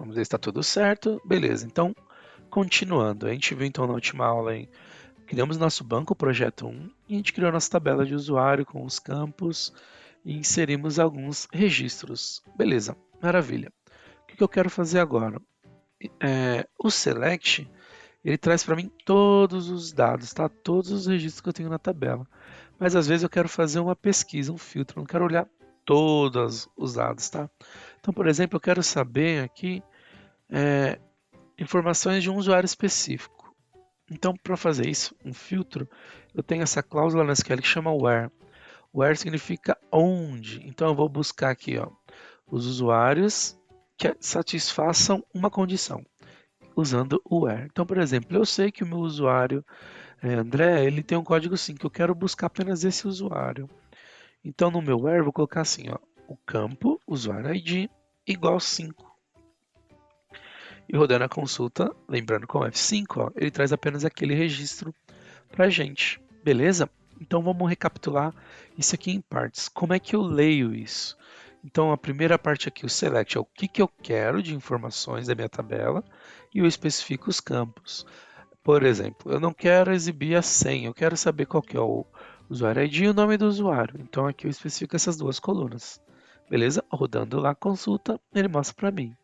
Vamos ver se está tudo certo. Beleza, então, continuando. A gente viu então na última aula, hein? Criamos nosso banco, projeto 1, e a gente criou nossa tabela de usuário com os campos e inserimos alguns registros. Beleza, maravilha. O que eu quero fazer agora? O select, ele traz para mim todos os dados, tá? Todos os registros que eu tenho na tabela. Mas às vezes eu quero fazer uma pesquisa, um filtro, não quero olhar todos os dados, tá? Então, por exemplo, eu quero saber aqui é, informações de um usuário específico. Então, para fazer isso, um filtro, eu tenho essa cláusula na SQL que chama where. Where significa onde. Então, eu vou buscar aqui, ó, os usuários que satisfaçam uma condição, usando o where. Então, por exemplo, eu sei que o meu usuário, André, ele tem um código sim, que eu quero buscar apenas esse usuário. Então, no meu where, eu vou colocar assim, ó, o campo usuário ID igual 5. E rodando a consulta, lembrando com F5, ó, ele traz apenas aquele registro para a gente, beleza? Então vamos recapitular isso aqui em partes. Como é que eu leio isso? Então a primeira parte aqui, o select, é o que eu quero de informações da minha tabela e eu especifico os campos. Por exemplo, eu não quero exibir a senha, eu quero saber qual que é o usuário ID e o nome do usuário. Então aqui eu especifico essas duas colunas. Beleza? Rodando lá a consulta, ele mostra para mim.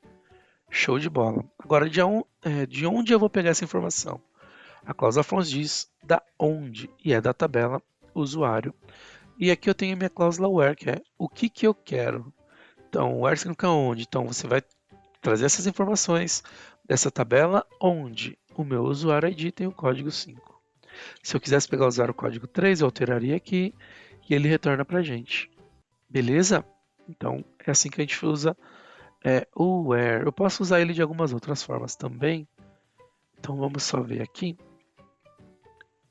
Show de bola. Agora, de onde eu vou pegar essa informação? A cláusula from diz da onde, e é da tabela usuário. E aqui eu tenho a minha cláusula where, que é o que eu quero. Então, where significa onde. Então, você vai trazer essas informações dessa tabela onde o meu usuário ID tem o código 5. Se eu quisesse pegar o usuário código 3, eu alteraria aqui e ele retorna para a gente. Beleza? Então, é assim que a gente usa o where. Eu posso usar ele de algumas outras formas também. Então vamos só ver aqui.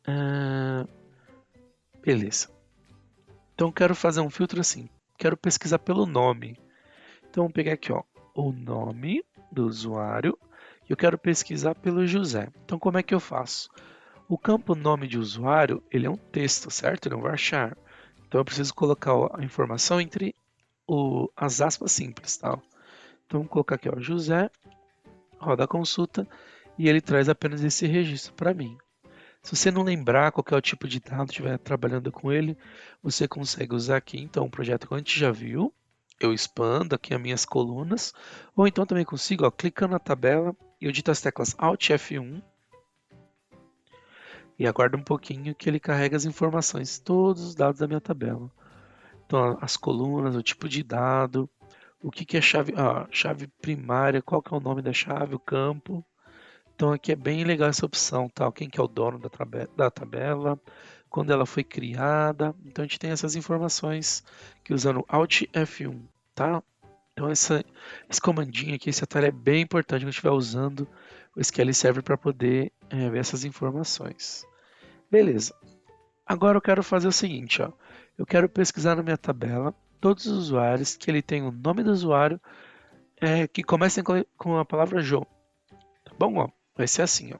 Ah, beleza. Então eu quero fazer um filtro assim. Quero pesquisar pelo nome. Então vamos pegar aqui, ó, o nome do usuário. E eu quero pesquisar pelo José. Então como é que eu faço? O campo nome de usuário, ele é um texto, certo? Ele é um varchar. Então eu preciso colocar a informação entre as aspas simples, tá? Então vamos colocar aqui, ó, José, roda a consulta e ele traz apenas esse registro para mim. Se você não lembrar qual é o tipo de dado, estiver trabalhando com ele, você consegue usar aqui então um projeto que a gente já viu. Eu expando aqui as minhas colunas, ou então também consigo, ó, clicando na tabela, eu digito as teclas Alt F1 e aguardo um pouquinho que ele carrega as informações, todos os dados da minha tabela. Então, as colunas, o tipo de dado, o que é chave primária, qual que é o nome da chave, o campo. Então aqui é bem legal essa opção, tá? Quem que é o dono da tabela, quando ela foi criada. Então a gente tem essas informações que usando Alt F1, tá? Então esse comandinho aqui, esse atalho é bem importante quando a gente estiver usando o SQL Server para poder ver essas informações. Beleza. Agora eu quero fazer o seguinte, ó. Eu quero pesquisar na minha tabela todos os usuários que ele tem o nome do usuário que comecem com a palavra João. Tá bom? Ó, vai ser assim, ó.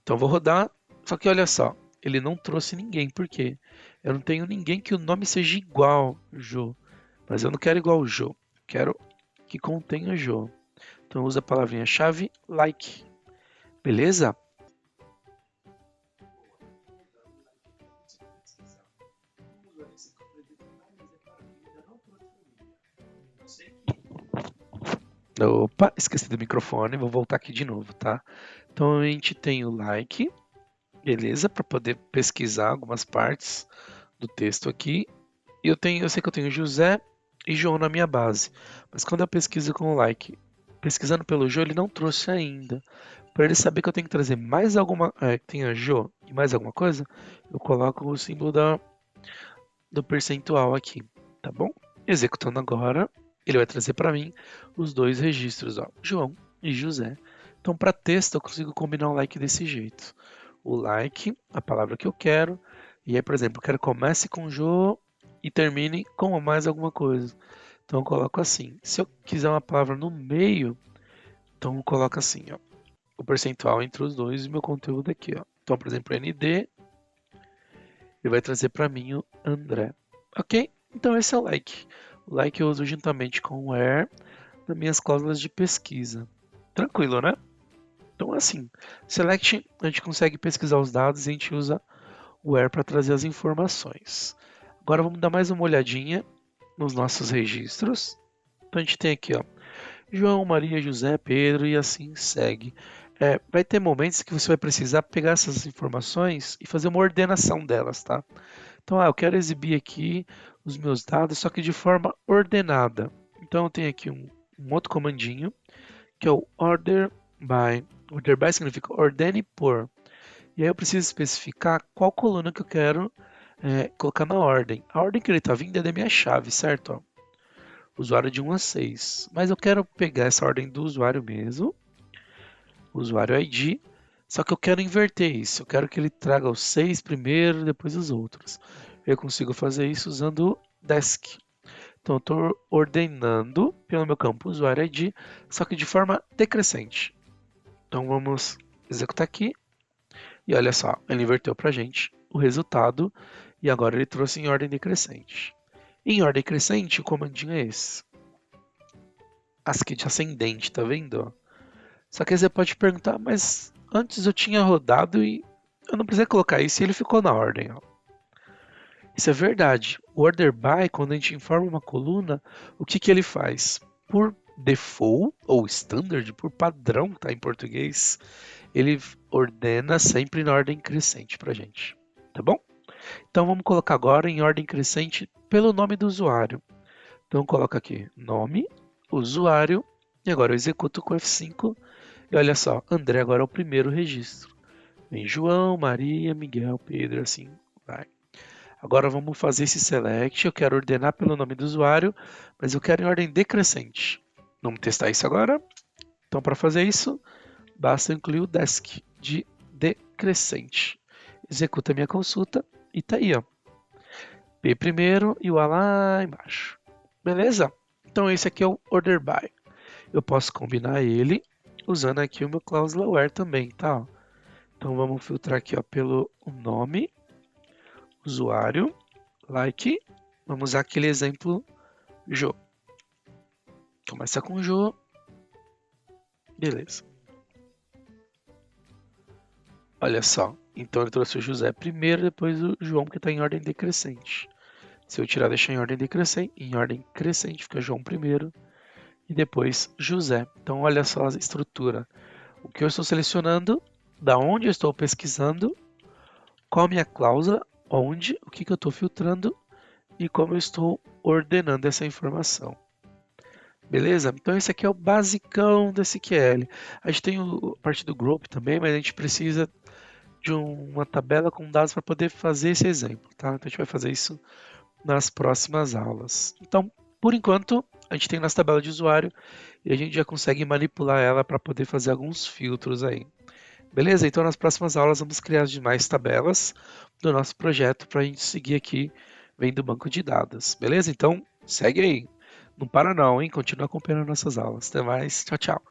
Então eu vou rodar, só que olha só, ele não trouxe ninguém, por quê? Eu não tenho ninguém que o nome seja igual Jô, mas eu não quero igual Jô, quero que contenha Jô. Então eu uso a palavrinha-chave like, beleza? Opa, esqueci do microfone, vou voltar aqui de novo, tá? Então a gente tem o like, beleza? Para poder pesquisar algumas partes do texto aqui. Eu sei que eu tenho José e João na minha base, mas quando eu pesquiso com o like, pesquisando pelo Jô, ele não trouxe ainda. Para ele saber que eu tenho que trazer mais alguma, que tenha Jô e mais alguma coisa, eu coloco o símbolo do percentual aqui, tá bom? Executando agora, ele vai trazer para mim os dois registros, ó, João e José. Então, para texto, eu consigo combinar o like desse jeito. O like, a palavra que eu quero, e aí, por exemplo, eu quero que comece com Jô e termine com mais alguma coisa. Então, eu coloco assim. Se eu quiser uma palavra no meio, então eu coloco assim, ó, o percentual entre os dois e meu conteúdo aqui, ó. Então, por exemplo, ND, ele vai trazer para mim o André. Ok? Então esse é o like. O like eu uso juntamente com o where nas minhas cláusulas de pesquisa. Tranquilo, né? Então, assim, select, a gente consegue pesquisar os dados e a gente usa o where para trazer as informações. Agora vamos dar mais uma olhadinha nos nossos registros. Então a gente tem aqui, ó, João, Maria, José, Pedro e assim segue. Vai ter momentos que você vai precisar pegar essas informações e fazer uma ordenação delas, tá? Então, eu quero exibir aqui os meus dados, só que de forma ordenada. Então, eu tenho aqui um outro comandinho, que é o order by. Order by significa ordene por. E aí eu preciso especificar qual coluna que eu quero colocar na ordem. A ordem que ele está vindo é da minha chave, certo? Ó, usuário de 1 a 6. Mas eu quero pegar essa ordem do usuário mesmo, usuário ID, só que eu quero inverter isso. Eu quero que ele traga os 6 primeiro, depois os outros. Eu consigo fazer isso usando o desk. Então eu estou ordenando pelo meu campo usuário ID, só que de forma decrescente. Então vamos executar aqui. E olha só, ele inverteu para a gente o resultado e agora ele trouxe em ordem decrescente. Em ordem crescente, o comandinho é esse. ASCII de ascendente, tá vendo? Só que aí você pode perguntar, mas antes eu tinha rodado e eu não precisei colocar isso e ele ficou na ordem. Ó. Isso é verdade. O order by, quando a gente informa uma coluna, o que, que ele faz? Por default, ou standard, por padrão, tá em português, ele ordena sempre na ordem crescente pra gente. Tá bom? Então vamos colocar agora em ordem crescente pelo nome do usuário. Então coloca aqui nome, usuário, e agora eu executo com F5. E olha só, André agora é o primeiro registro. Vem João, Maria, Miguel, Pedro, assim vai. Agora vamos fazer esse select. Eu quero ordenar pelo nome do usuário, mas eu quero em ordem decrescente. Vamos testar isso agora? Então, para fazer isso, basta incluir o desk de decrescente. Executa a minha consulta e tá aí, ó. P primeiro e o A lá embaixo. Beleza? Então esse aqui é o order by. Eu posso combinar ele usando aqui o meu cláusula where também, tá? Então vamos filtrar aqui ó, pelo nome, usuário, like. Vamos usar aquele exemplo Jô. Começa com Jô. Beleza. Olha só. Então ele trouxe o José primeiro, depois o João, que está em ordem decrescente. Se eu tirar e deixar em ordem crescente fica João primeiro e depois José. Então olha só a estrutura. O que eu estou selecionando, da onde eu estou pesquisando, qual a minha cláusula, onde, o que eu estou filtrando e como eu estou ordenando essa informação. Beleza? Então esse aqui é o basicão do SQL. A gente tem a parte do group também, mas a gente precisa de uma tabela com dados para poder fazer esse exemplo, tá? Então a gente vai fazer isso nas próximas aulas. Então, por enquanto, a gente tem nossa tabela de usuário e a gente já consegue manipular ela para poder fazer alguns filtros aí. Beleza? Então nas próximas aulas vamos criar as demais tabelas do nosso projeto para a gente seguir aqui vendo o banco de dados. Beleza? Então segue aí. Não para não, hein? Continua acompanhando nossas aulas. Até mais. Tchau, tchau.